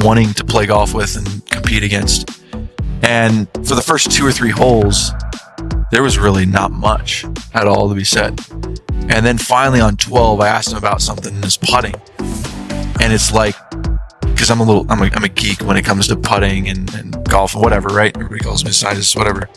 wanting to play golf with and compete against. And for the first 2 or 3 holes, there was really not much at all to be said. And then finally on 12, I asked him about something in his putting. And it's like, because I'm a geek when it comes to putting and golf and whatever, right? Everybody calls me a scientist, whatever.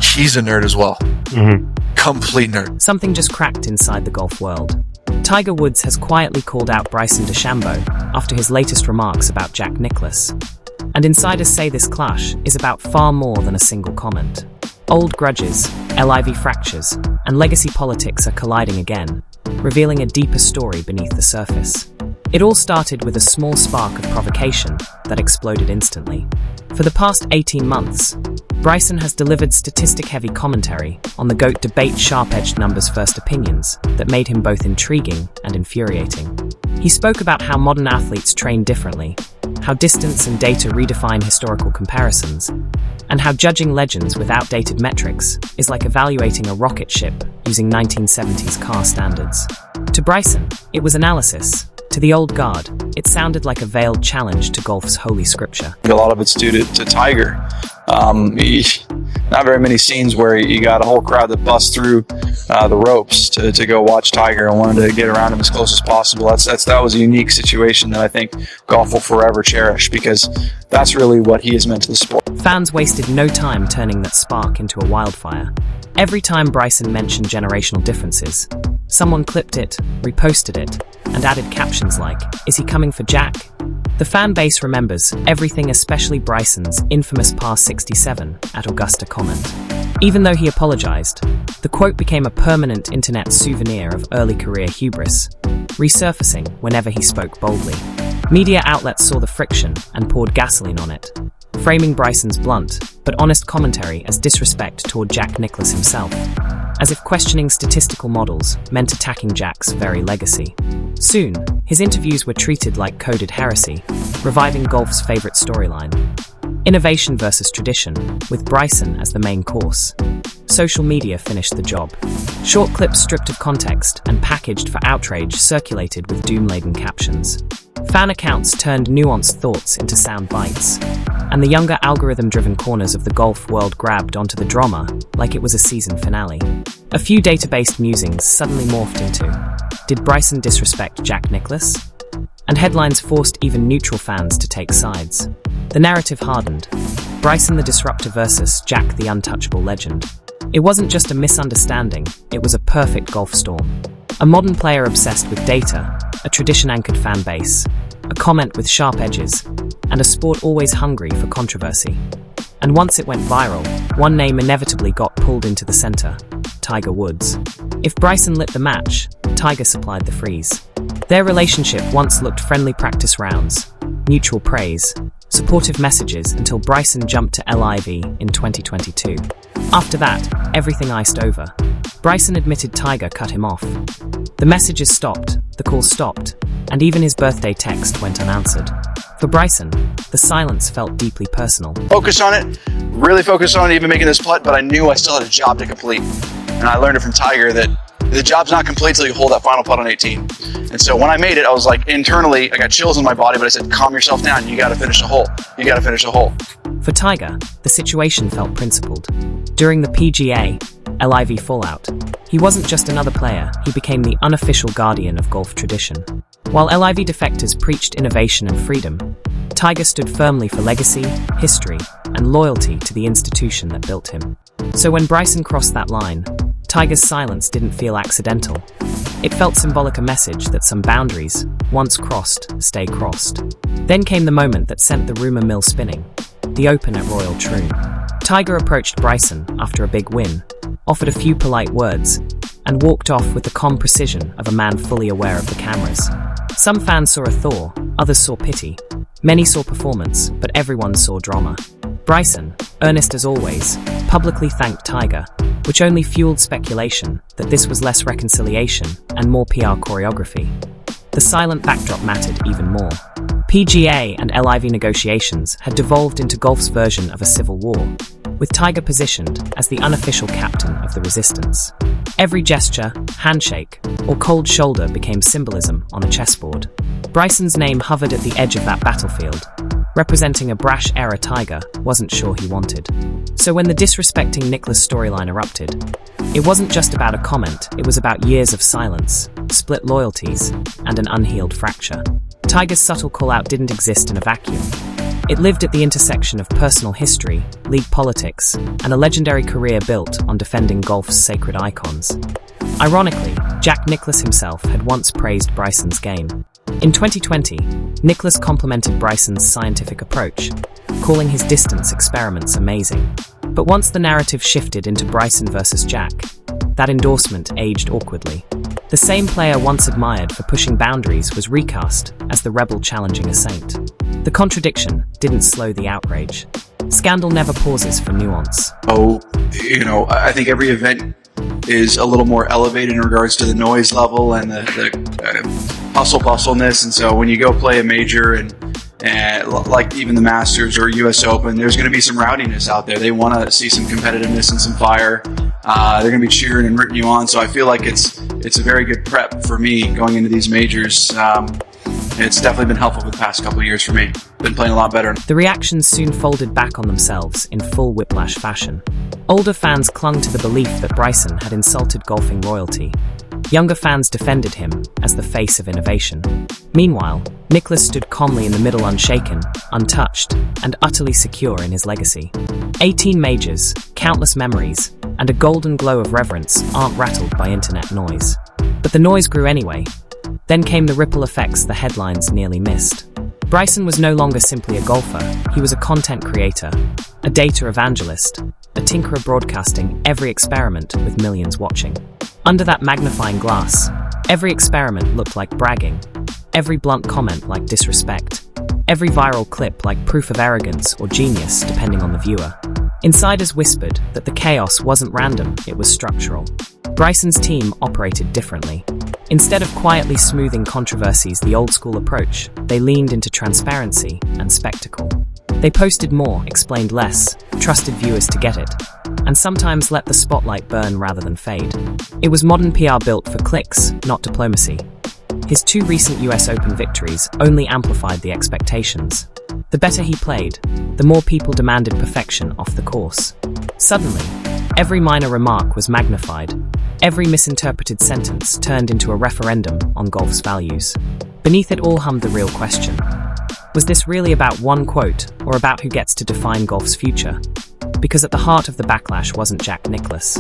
He's a nerd as well. Mm-hmm. Complete nerd. Something just cracked inside the golf world. Tiger Woods has quietly called out Bryson DeChambeau after his latest remarks about Jack Nicklaus. And insiders say this clash is about far more than a single comment. Old grudges, LIV fractures, and legacy politics are colliding again, revealing a deeper story beneath the surface. It all started with a small spark of provocation that exploded instantly. For the past 18 months, Bryson has delivered statistic-heavy commentary on the GOAT debate sharp-edged numbers first opinions that made him both intriguing and infuriating. He spoke about how modern athletes train differently, how distance and data redefine historical comparisons, and how judging legends with outdated metrics is like evaluating a rocket ship using 1970s car standards. To Bryson, it was analysis. To the old guard, it sounded like a veiled challenge to golf's holy scripture. A lot of it's due to Tiger. Not very many scenes where you got a whole crowd that busts through the ropes to go watch Tiger and wanted to get around him as close as possible. That was a unique situation that I think golf will forever cherish, because that's really what he has meant to the sport. Fans wasted no time turning that spark into a wildfire. Every time Bryson mentioned generational differences, someone clipped it, reposted it, and added captions like, "Is he coming for Jack?" The fan base remembers everything, especially Bryson's infamous par 67 at Augusta comment. Even though he apologized, the quote became a permanent internet souvenir of early career hubris, resurfacing whenever he spoke boldly. Media outlets saw the friction and poured gasoline on it, framing Bryson's blunt but honest commentary as disrespect toward Jack Nicklaus himself, as if questioning statistical models meant attacking Jack's very legacy. Soon, his interviews were treated like coded heresy, reviving golf's favorite storyline. Innovation versus tradition, with Bryson as the main course. Social media finished the job. Short clips stripped of context and packaged for outrage circulated with doom-laden captions. Fan accounts turned nuanced thoughts into sound bites, and the younger algorithm-driven corners of the golf world grabbed onto the drama like it was a season finale. A few data-based musings suddenly morphed into, "Did Bryson disrespect Jack Nicklaus?" And headlines forced even neutral fans to take sides. The narrative hardened. Bryson the disruptor versus Jack the untouchable legend. It wasn't just a misunderstanding, it was a perfect golf storm. A modern player obsessed with data, a tradition-anchored fan base, a comment with sharp edges, and a sport always hungry for controversy. And once it went viral, one name inevitably got pulled into the center: Tiger Woods. If Bryson lit the match, Tiger supplied the freeze. Their relationship once looked friendly practice rounds, mutual praise, supportive messages, until Bryson jumped to LIV in 2022. After that, everything iced over. Bryson admitted Tiger cut him off. The messages stopped, the calls stopped, and even his birthday text went unanswered. For Bryson, the silence felt deeply personal. Focus on it, really focus on it, even making this putt, but I knew I still had a job to complete. And I learned it from Tiger that the job's not complete until you hold that final putt on 18. And so when I made it, I was like, internally, I got chills in my body, but I said, calm yourself down, you gotta finish the hole. You gotta finish the hole. For Tiger, the situation felt principled. During the PGA LIV fallout, he wasn't just another player, he became the unofficial guardian of golf tradition. While LIV defectors preached innovation and freedom, Tiger stood firmly for legacy, history, and loyalty to the institution that built him. So when Bryson crossed that line, Tiger's silence didn't feel accidental. It felt symbolic, a message that some boundaries, once crossed, stay crossed. Then came the moment that sent the rumor mill spinning: the Open at Royal Troon. Tiger approached Bryson after a big win, offered a few polite words, and walked off with the calm precision of a man fully aware of the cameras. Some fans saw a thaw, others saw pity. Many saw performance, but everyone saw drama. Bryson, earnest as always, publicly thanked Tiger, which only fueled speculation that this was less reconciliation and more PR choreography. The silent backdrop mattered even more. PGA and LIV negotiations had devolved into golf's version of a civil war. with Tiger positioned as the unofficial captain of the resistance. Every gesture, handshake, or cold shoulder became symbolism on a chessboard. Bryson's name hovered at the edge of that battlefield, representing a brash-era Tiger wasn't sure he wanted. So when the disrespecting Nicklaus storyline erupted, it wasn't just about a comment, it was about years of silence, split loyalties, and an unhealed fracture. Tiger's subtle call-out didn't exist in a vacuum. It lived at the intersection of personal history, league politics, and a legendary career built on defending golf's sacred icons. Ironically, Jack Nicklaus himself had once praised Bryson's game. In 2020, Nicklaus complimented Bryson's scientific approach, calling his distance experiments amazing. But once the narrative shifted into Bryson versus Jack, that endorsement aged awkwardly. The same player once admired for pushing boundaries was recast as the rebel challenging a saint. The contradiction didn't slow the outrage. Scandal never pauses for nuance. I think every event is a little more elevated in regards to the noise level and the hustle-bustleness. And so when you go play a major and like even the Masters or US Open, there's going to be some rowdiness out there. They want to see some competitiveness and some fire. They're going to be cheering and rooting you on. So I feel like it's a very good prep for me going into these majors. It's definitely been helpful for the past couple of years for me. Been playing a lot better. The reactions soon folded back on themselves in full whiplash fashion. Older fans clung to the belief that Bryson had insulted golfing royalty. Younger fans defended him as the face of innovation. Meanwhile, Nicklaus stood calmly in the middle, unshaken, untouched, and utterly secure in his legacy. 18 majors, countless memories, and a golden glow of reverence aren't rattled by internet noise. But the noise grew anyway. Then came the ripple effects the headlines nearly missed. Bryson was no longer simply a golfer, he was a content creator, a data evangelist, a tinkerer broadcasting every experiment with millions watching. Under that magnifying glass, every experiment looked like bragging, every blunt comment like disrespect, every viral clip like proof of arrogance or genius depending on the viewer. Insiders whispered that the chaos wasn't random, it was structural. Bryson's team operated differently. Instead of quietly smoothing controversies the old-school approach, they leaned into transparency and spectacle. They posted more, explained less, trusted viewers to get it, and sometimes let the spotlight burn rather than fade. It was modern PR built for clicks, not diplomacy. His 2 recent US Open victories only amplified the expectations. The better he played, the more people demanded perfection off the course. Suddenly, every minor remark was magnified. Every misinterpreted sentence turned into a referendum on golf's values. Beneath it all hummed the real question. Was this really about one quote, or about who gets to define golf's future? Because at the heart of the backlash wasn't Jack Nicklaus.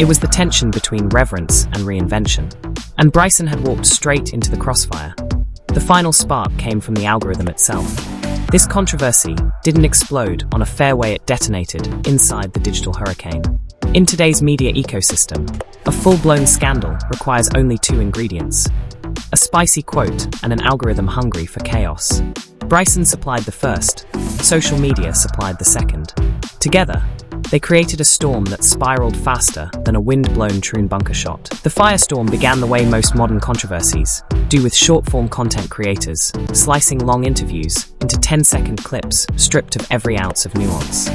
It was the tension between reverence and reinvention. And Bryson had walked straight into the crossfire. The final spark came from the algorithm itself. This controversy didn't explode on a fairway, it detonated inside the digital hurricane. In today's media ecosystem, a full-blown scandal requires only 2 ingredients: a spicy quote and an algorithm hungry for chaos. Bryson supplied the first, social media supplied the second. Together, they created a storm that spiraled faster than a wind-blown Troon bunker shot. The firestorm began the way most modern controversies do, with short-form content creators slicing long interviews into 10-second clips stripped of every ounce of nuance.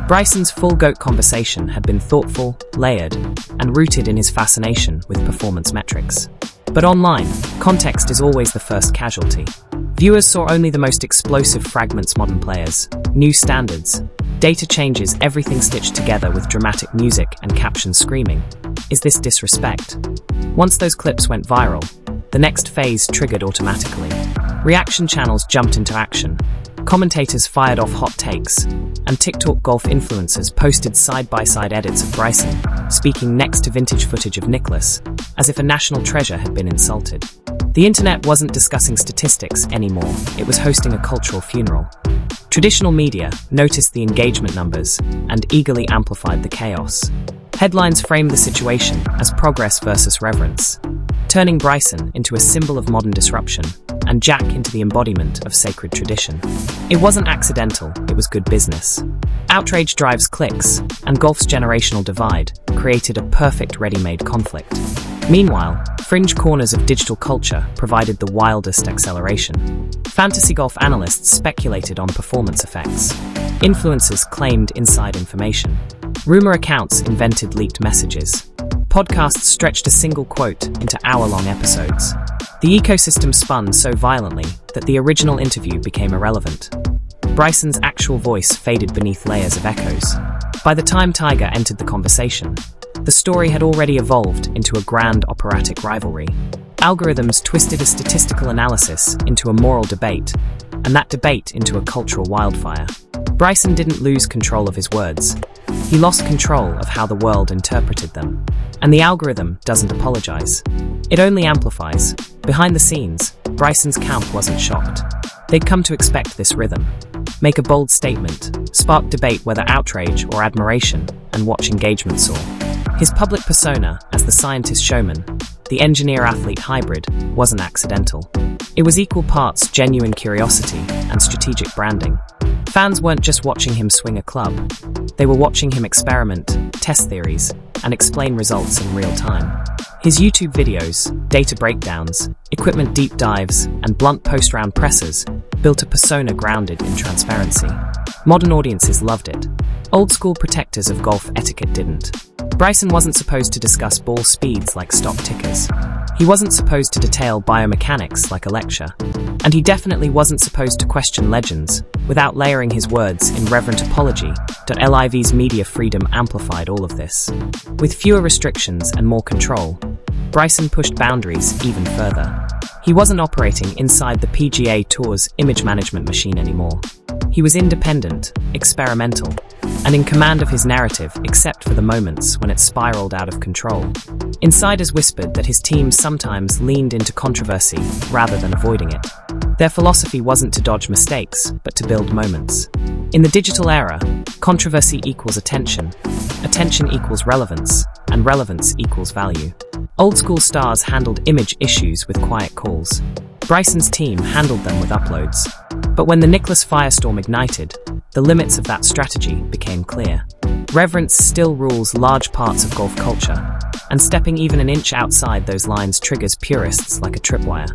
Bryson's full GOAT conversation had been thoughtful, layered, and rooted in his fascination with performance metrics. But online, context is always the first casualty. Viewers saw only the most explosive fragments: modern players, new standards, data changes, everything stitched together with dramatic music and captions screaming, "Is this disrespect?" Once those clips went viral, the next phase triggered automatically. Reaction channels jumped into action. Commentators fired off hot takes, and TikTok golf influencers posted side-by-side edits of Bryson, speaking next to vintage footage of Nicklaus, as if a national treasure had been insulted. The internet wasn't discussing statistics anymore, it was hosting a cultural funeral. Traditional media noticed the engagement numbers and eagerly amplified the chaos. Headlines framed the situation as progress versus reverence, turning Bryson into a symbol of modern disruption and Jack into the embodiment of sacred tradition. It wasn't accidental, it was good business. Outrage drives clicks, and golf's generational divide created a perfect ready-made conflict. Meanwhile, fringe corners of digital culture provided the wildest acceleration. Fantasy golf analysts speculated on performance effects. Influencers claimed inside information. Rumor accounts invented leaked messages. Podcasts stretched a single quote into hour-long episodes. The ecosystem spun so violently that the original interview became irrelevant. Bryson's actual voice faded beneath layers of echoes. By the time Tiger entered the conversation, the story had already evolved into a grand operatic rivalry. Algorithms twisted a statistical analysis into a moral debate, and that debate into a cultural wildfire. Bryson didn't lose control of his words. He lost control of how the world interpreted them. And the algorithm doesn't apologize. It only amplifies. Behind the scenes, Bryson's camp wasn't shocked. They'd come to expect this rhythm. Make a bold statement, spark debate whether outrage or admiration, and watch engagement soar. His public persona as the scientist showman, the engineer-athlete hybrid, wasn't accidental. It was equal parts genuine curiosity and strategic branding. Fans weren't just watching him swing a club. They were watching him experiment, test theories, and explain results in real time. His YouTube videos, data breakdowns, equipment deep dives, and blunt post-round pressers built a persona grounded in transparency. Modern audiences loved it. Old-school protectors of golf etiquette didn't. Bryson wasn't supposed to discuss ball speeds like stock tickers. He wasn't supposed to detail biomechanics like a lecture. And he definitely wasn't supposed to question legends without layering his words in reverent apology. Liv's media freedom amplified all of this. With fewer restrictions and more control, Bryson pushed boundaries even further. He wasn't operating inside the PGA Tour's image management machine anymore. He was independent, experimental, and in command of his narrative except for the moments when it spiraled out of control. Insiders whispered that his team sometimes leaned into controversy rather than avoiding it. Their philosophy wasn't to dodge mistakes, but to build moments. In the digital era, controversy equals attention equals relevance, and relevance equals value. Old-school stars handled image issues with quiet calls. Bryson's team handled them with uploads. But when the Nicklaus firestorm ignited, the limits of that strategy became clear. Reverence still rules large parts of golf culture, and stepping even an inch outside those lines triggers purists like a tripwire.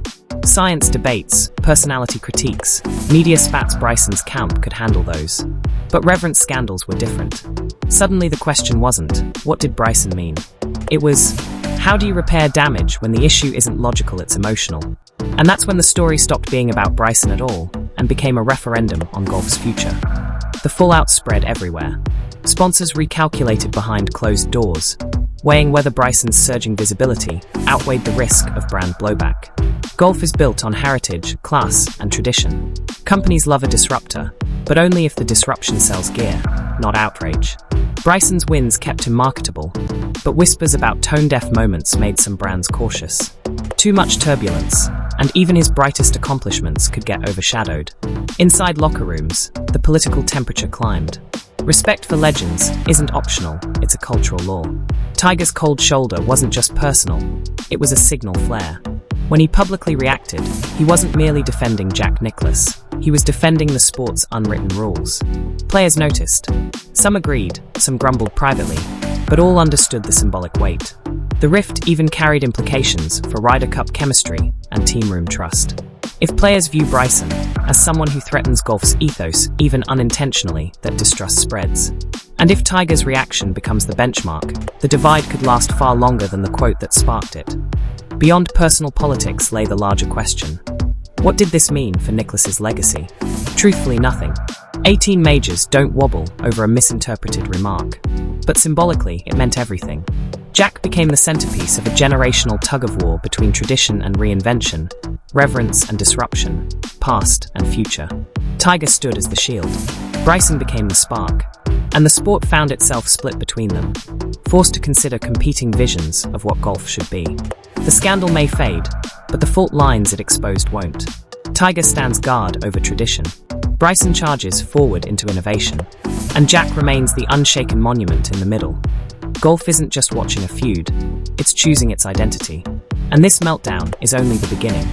Science debates, personality critiques, media spats. Bryson's camp could handle those. But reverence scandals were different. Suddenly the question wasn't, what did Bryson mean? It was, how do you repair damage when the issue isn't logical, it's emotional? And that's when the story stopped being about Bryson at all and became a referendum on golf's future. The fallout spread everywhere. Sponsors recalculated behind closed doors, weighing whether Bryson's surging visibility outweighed the risk of brand blowback. Golf is built on heritage, class, and tradition. Companies love a disruptor, but only if the disruption sells gear, not outrage. Bryson's wins kept him marketable, but whispers about tone-deaf moments made some brands cautious. Too much turbulence, and even his brightest accomplishments could get overshadowed. Inside locker rooms, the political temperature climbed. Respect for legends isn't optional, it's a cultural law. Tiger's cold shoulder wasn't just personal, it was a signal flare. When he publicly reacted, he wasn't merely defending Jack Nicklaus, he was defending the sport's unwritten rules. Players noticed. Some agreed, some grumbled privately, but all understood the symbolic weight. The rift even carried implications for Ryder Cup chemistry and team room trust. If players view Bryson as someone who threatens golf's ethos even unintentionally, that distrust spreads. And if Tiger's reaction becomes the benchmark, the divide could last far longer than the quote that sparked it. Beyond personal politics lay the larger question. What did this mean for Nicklaus's legacy? Truthfully, nothing. 18 majors don't wobble over a misinterpreted remark. But symbolically, it meant everything. Jack became the centerpiece of a generational tug-of-war between tradition and reinvention, reverence and disruption, past and future. Tiger stood as the shield. Bryson became the spark. And the sport found itself split between them, forced to consider competing visions of what golf should be. The scandal may fade, but the fault lines it exposed won't. Tiger stands guard over tradition. Bryson charges forward into innovation. And Jack remains the unshaken monument in the middle. Golf isn't just watching a feud, it's choosing its identity. And this meltdown is only the beginning.